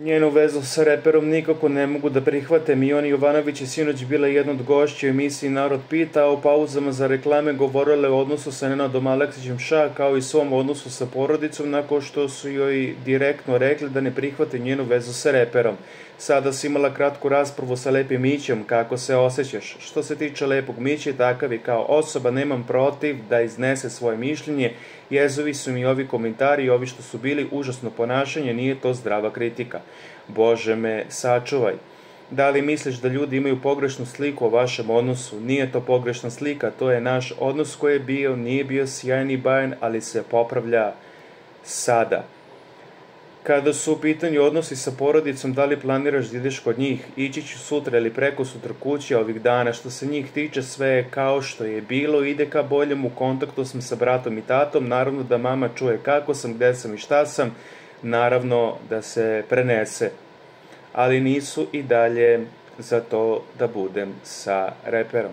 Njenu vezu sa reperom nikako ne mogu da prihvate. Miona Jovanović je sinoć bila jedna od gošća u emisiji Narod pita, a u pauzama za reklame govorila o odnosu sa Nenadom Aleksićem Ša, kao i svom odnosu sa porodicom, nakon što su joj direktno rekli da ne prihvate njenu vezu sa reperom. Sada si imala kratku raspravu sa Lepim Mićem, kako se osjećaš? Što se tiče Lepog Mića, takav je kao osoba, nemam protiv da iznese svoje mišljenje. Jezovi su mi ovi komentari i ovi što su bili užasno ponašanje, nije to zdrava kritika. Bože me, sačuvaj. Da li misliš da ljudi imaju pogrešnu sliku o vašem odnosu? Nije to pogrešna slika, to je naš odnos koji je bio, nije bio sjajan i bajan, ali se popravlja sada. Kada su u pitanju odnosi sa porodicom, da li planiraš da ideš kod njih? Ići ću sutra ili preko sutra kući ovih dana. Što se njih tiče, sve je kao što je bilo, ide ka boljem, u kontaktu sam sa bratom i tatom, naravno da mama čuje kako sam, gde sam i šta sam, naravno da se prenese. Ali nisu i dalje za to da budem sa reperom.